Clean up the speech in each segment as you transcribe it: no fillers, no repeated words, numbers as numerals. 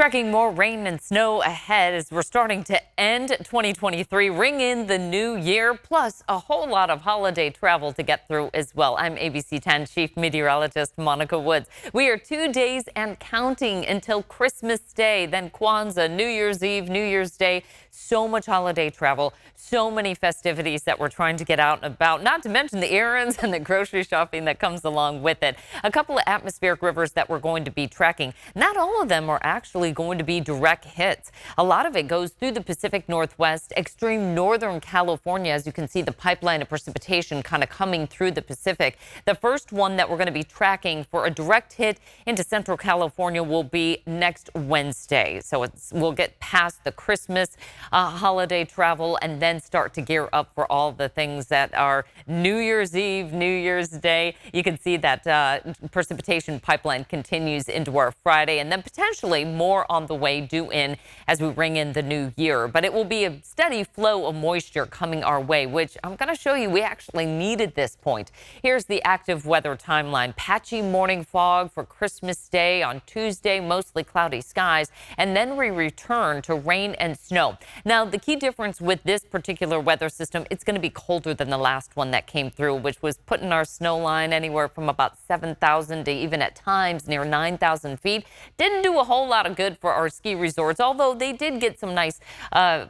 Tracking more rain and snow ahead as we're starting to end 2023, ring in the new year, plus a whole lot of holiday travel to get through as well. I'm ABC 10 Chief Meteorologist Monica Woods. We are 2 days and counting until Christmas Day, then Kwanzaa, New Year's Eve, New Year's Day. So much holiday travel, so many festivities that we're trying to get out and about, not to mention the errands and the grocery shopping that comes along with it. A couple of atmospheric rivers that we're going to be tracking. Not all of them are actually going to be direct hits. A lot of it goes through the Pacific Northwest, extreme northern California. As you can see, the pipeline of precipitation kind of coming through the Pacific. The first one that we're going to be tracking for a direct hit into central California will be next Wednesday. So we'll get past the Christmas holiday travel and then start to gear up for all the things that are New Year's Eve, New Year's Day. You can see that precipitation pipeline continues into our Friday, and then potentially more on the way due in as we ring in the new year. But it will be a steady flow of moisture coming our way, which I'm going to show you we actually needed this point. Here's the active weather timeline. Patchy morning fog for Christmas Day on Tuesday, mostly cloudy skies, and then we return to rain and snow. Now, the key difference with this particular weather system, it's going to be colder than the last one that came through, which was putting our snow line anywhere from about 7,000 to even at times near 9,000 feet. Didn't do a whole lot of good for our ski resorts, although they did get some nice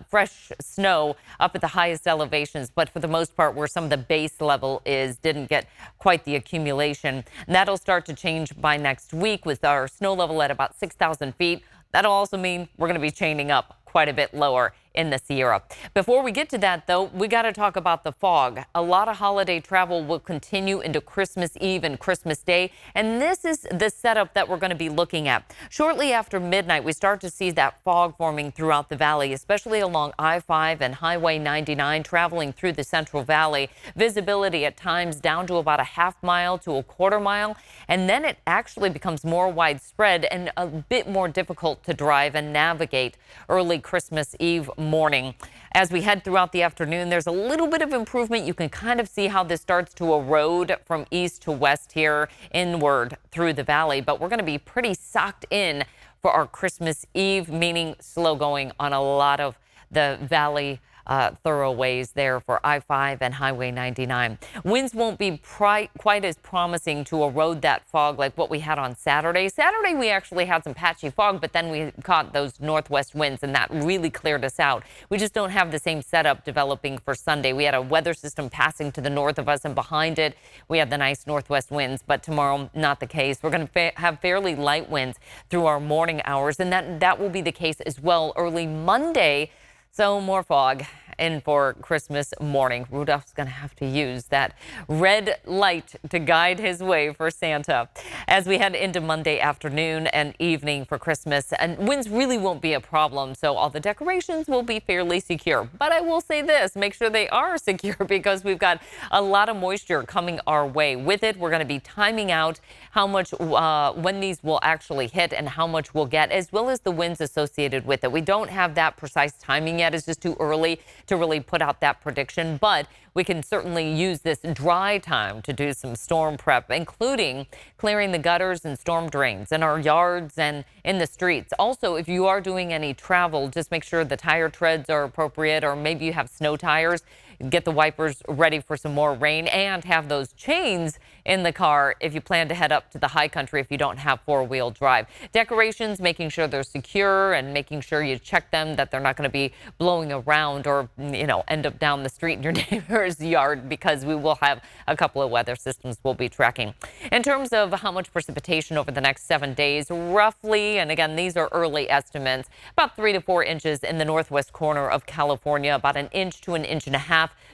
fresh snow up at the highest elevations. But for the most part, where some of the base level is, didn't get quite the accumulation. And that'll start to change by next week with our snow level at about 6,000 feet. That'll also mean we're going to be chaining up quite a bit lower in the Sierra. Before we get to that, though, we got to talk about the fog. A lot of holiday travel will continue into Christmas Eve and Christmas Day, and this is the setup that we're going to be looking at. Shortly after midnight, we start to see that fog forming throughout the valley, especially along I-5 and Highway 99 traveling through the Central Valley. Visibility at times down to about a half mile to a quarter mile, and then it actually becomes more widespread and a bit more difficult to drive and navigate early Christmas Eve morning. As we head throughout the afternoon, there's a little bit of improvement. You can kind of see how this starts to erode from east to west here inward through the valley, but we're going to be pretty socked in for our Christmas Eve, meaning slow going on a lot of the valley thoroughways there for I-5 and Highway 99. Winds won't be quite as promising to erode that fog like what we had on Saturday. Saturday, we actually had some patchy fog, but then we caught those northwest winds, and that really cleared us out. We just don't have the same setup developing for Sunday. We had a weather system passing to the north of us, and behind it, we had the nice northwest winds, but tomorrow, not the case. We're going to have fairly light winds through our morning hours, and that will be the case as well early Monday. So more fog in for Christmas morning. Rudolph's going to have to use that red light to guide his way for Santa as we head into Monday afternoon and evening for Christmas. And winds really won't be a problem, so all the decorations will be fairly secure. But I will say this, make sure they are secure because we've got a lot of moisture coming our way. With it, we're going to be timing out how much, when these will actually hit and how much we'll get, as well as the winds associated with it. We don't have that precise timing yet. It's just too early to really put out that prediction, but we can certainly use this dry time to do some storm prep, including clearing the gutters and storm drains in our yards and in the streets. Also, if you are doing any travel, just make sure the tire treads are appropriate, or maybe you have snow tires. Get the wipers ready for some more rain and have those chains in the car if you plan to head up to the high country if you don't have four-wheel drive. Decorations, making sure they're secure and making sure you check them, that they're not going to be blowing around or, end up down the street in your neighbor's yard, because we will have a couple of weather systems we'll be tracking. In terms of how much precipitation over the next 7 days, roughly, and again, these are early estimates, about 3 to 4 inches in the northwest corner of California, about 1 inch to 1.5 inches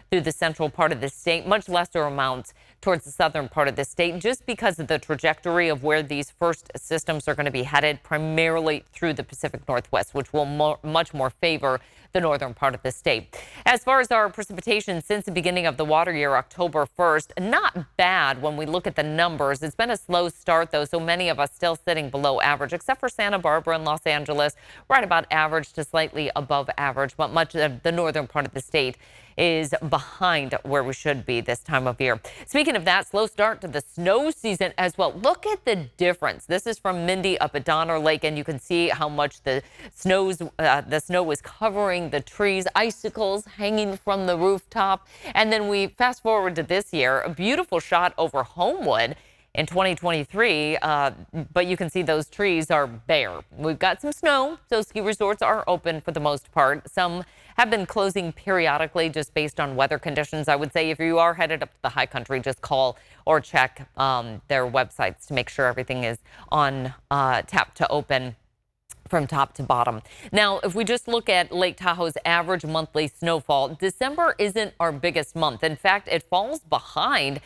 through the central part of the state, much lesser amounts towards the southern part of the state, just because of the trajectory of where these first systems are going to be headed, primarily through the Pacific Northwest, which will much more favor the northern part of the state. As far as our precipitation since the beginning of the water year, October 1st, not bad when we look at the numbers. It's been a slow start, though, so many of us still sitting below average, except for Santa Barbara and Los Angeles, right about average to slightly above average, but much of the northern part of the state is behind where we should be this time of year. Speaking of that, slow start to the snow season as well. Look at the difference. This is from Mindy up at Donner Lake, and you can see how much the snow is covering the trees, icicles hanging from the rooftop. And then we fast forward to this year, a beautiful shot over Homewood in 2023, but you can see those trees are bare. We've got some snow, so ski resorts are open for the most part. Some have been closing periodically just based on weather conditions. I would say if you are headed up to the high country, just call or check their websites to make sure everything is on tap to open from top to bottom. Now, if we just look at Lake Tahoe's average monthly snowfall, December isn't our biggest month. In fact, it falls behind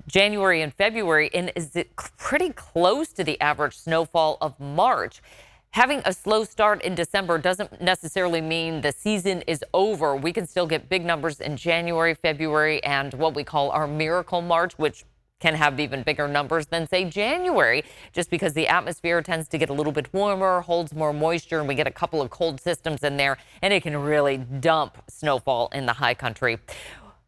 January and February and is pretty close to the average snowfall of March. Having a slow start in December doesn't necessarily mean the season is over. We can still get big numbers in January, February, and what we call our miracle March, which can have even bigger numbers than, say, January, just because the atmosphere tends to get a little bit warmer, holds more moisture, and we get a couple of cold systems in there, and it can really dump snowfall in the high country.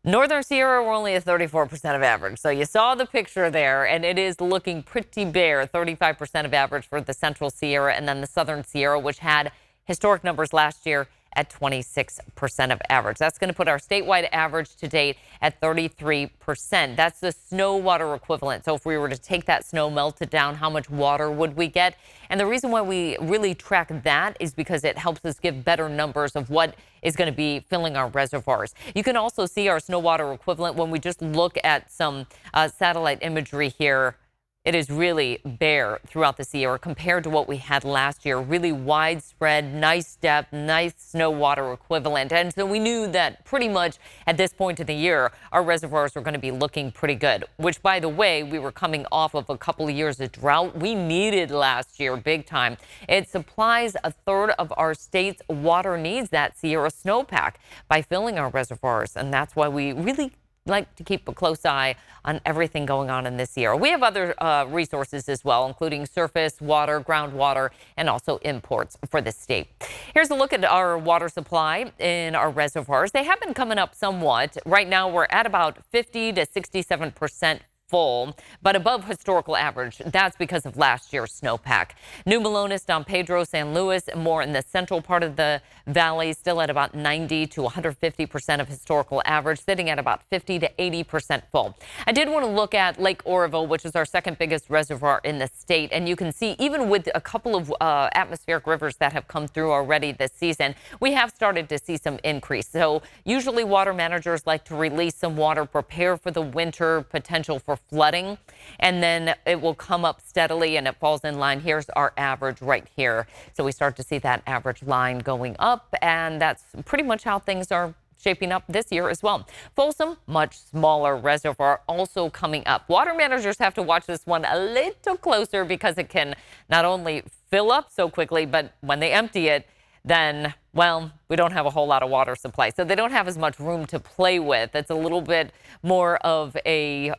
Northern Sierra, we're only at 34% of average. So you saw the picture there, and it is looking pretty bare. 35% of average for the Central Sierra, and then the Southern Sierra, which had historic numbers last year at 26% of average. That's going to put our statewide average to date at 33%. That's the snow water equivalent. So if we were to take that snow, melt it down, how much water would we get? And the reason why we really track that is because it helps us give better numbers of what is going to be filling our reservoirs. You can also see our snow water equivalent when we just look at some satellite imagery here. It is really bare throughout the Sierra compared to what we had last year. Really widespread, nice depth, nice snow water equivalent. And so we knew that pretty much at this point of the year, our reservoirs were going to be looking pretty good, which, by the way, we were coming off of a couple of years of drought. We needed last year big time. It supplies a third of our state's water needs, that Sierra snowpack, by filling our reservoirs. And that's why we really like to keep a close eye on everything going on in this year. We have other resources as well, including surface water, groundwater, and also imports for the state. Here's a look at our water supply in our reservoirs. They have been coming up somewhat. Right now, we're at about 50 to 67% full, but above historical average. That's because of last year's snowpack. New Melones, Don Pedro, San Luis, more in the central part of the valley, still at about 90 to 150% of historical average, sitting at about 50 to 80% full. I did want to look at Lake Oroville, which is our second biggest reservoir in the state, and you can see even with a couple of atmospheric rivers that have come through already this season, we have started to see some increase. So usually water managers like to release some water, prepare for the winter potential for flooding, and then it will come up steadily and it falls in line. Here's our average right here. So we start to see that average line going up, and that's pretty much how things are shaping up this year as well. Folsom, much smaller reservoir, also coming up. Water managers have to watch this one a little closer because it can not only fill up so quickly, but when they empty it, then, well, we don't have a whole lot of water supply. So they don't have as much room to play with. It's a little bit more of a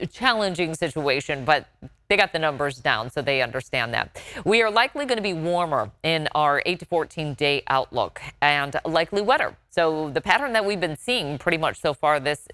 challenging situation, but they got the numbers down, so they understand that. We are likely going to be warmer in our 8 to 14 day outlook and likely wetter. So the pattern that we've been seeing pretty much so far this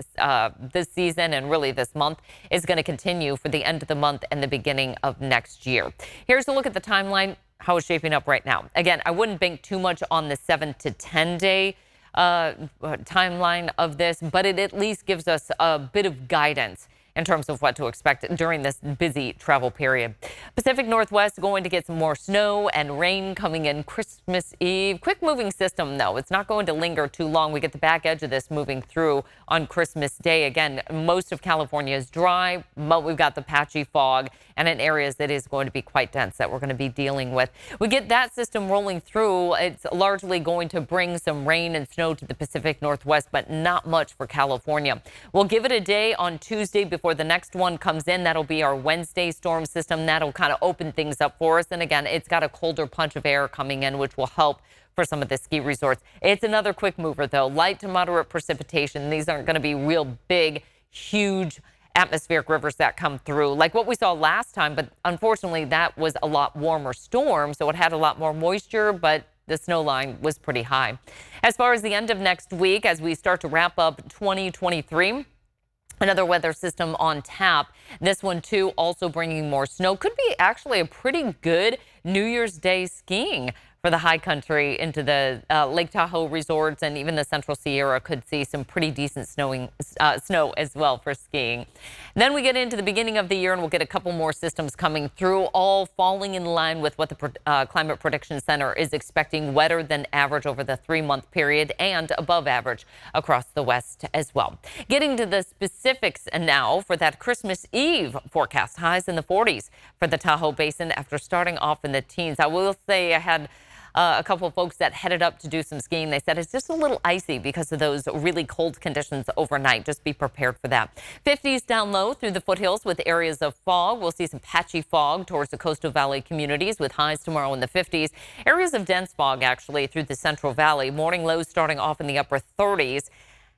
season and really this month is going to continue for the end of the month and the beginning of next year. Here's a look at the timeline, how it's shaping up right now. Again, I wouldn't bank too much on the 7 to 10 day timeline of this, but it at least gives us a bit of guidance in terms of what to expect during this busy travel period. Pacific Northwest going to get some more snow and rain coming in Christmas Eve. Quick moving system, though. It's not going to linger too long. We get the back edge of this moving through on Christmas Day. Again, most of California is dry, but we've got the patchy fog and in areas that is going to be quite dense that we're going to be dealing with. We get that system rolling through. It's largely going to bring some rain and snow to the Pacific Northwest, but not much for California. We'll give it a day on Tuesday before the next one comes in. That'll be our Wednesday storm system. That'll kind of open things up for us. And again, it's got a colder punch of air coming in, which will help for some of the ski resorts. It's another quick mover, though. Light to moderate precipitation. These aren't going to be real big, huge atmospheric rivers that come through like what we saw last time. But unfortunately, that was a lot warmer storm. So it had a lot more moisture, but the snow line was pretty high. As far as the end of next week, as we start to wrap up 2023, another weather system on tap. This one, too, also bringing more snow. Could be actually a pretty good New Year's Day skiing for the high country into the Lake Tahoe resorts, and even the Central Sierra could see some pretty decent snow as well for skiing. And then we get into the beginning of the year and we'll get a couple more systems coming through, all falling in line with what the Climate Prediction Center is expecting. Wetter than average over the 3-month period and above average across the west as well. Getting to the specifics now for that Christmas Eve forecast. Highs in the 40s for the Tahoe Basin after starting off in the teens. I will say I had a couple of folks that headed up to do some skiing. They said it's just a little icy because of those really cold conditions overnight. Just be prepared for that. 50s down low through the foothills with areas of fog. We'll see some patchy fog towards the coastal valley communities with highs tomorrow in the 50s. Areas of dense fog actually through the Central Valley. Morning lows starting off in the upper 30s.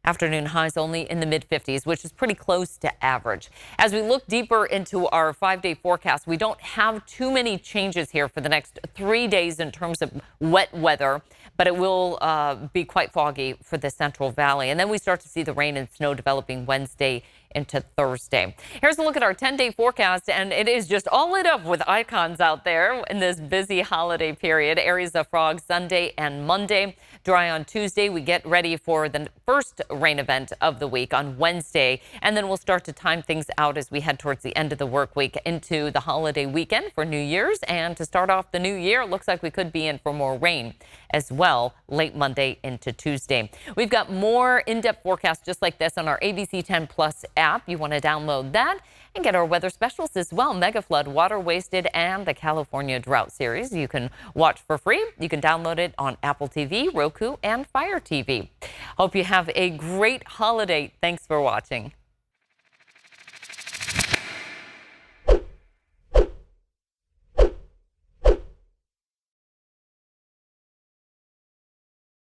Afternoon highs only in the mid-50s, which is pretty close to average. As we look deeper into our 5-day forecast, we don't have too many changes here for the next 3 days in terms of wet weather, but it will be quite foggy for the Central Valley. And then we start to see the rain and snow developing Wednesday into Thursday. Here's a look at our 10-day forecast, and it is just all lit up with icons out there in this busy holiday period. Areas of fog Sunday and Monday. Dry on Tuesday. We get ready for the first rain event of the week on Wednesday, and then we'll start to time things out as we head towards the end of the work week into the holiday weekend for New Year's. And to start off the new year, it looks like we could be in for more rain as well late Monday into Tuesday. We've got more in-depth forecasts just like this on our ABC 10 Plus app. You want to download that and get our weather specials as well. Mega flood, water wasted, and the California drought series. You can watch for free. You can download it on Apple TV, Roku, and Fire TV. Hope you have a great holiday. Thanks for watching.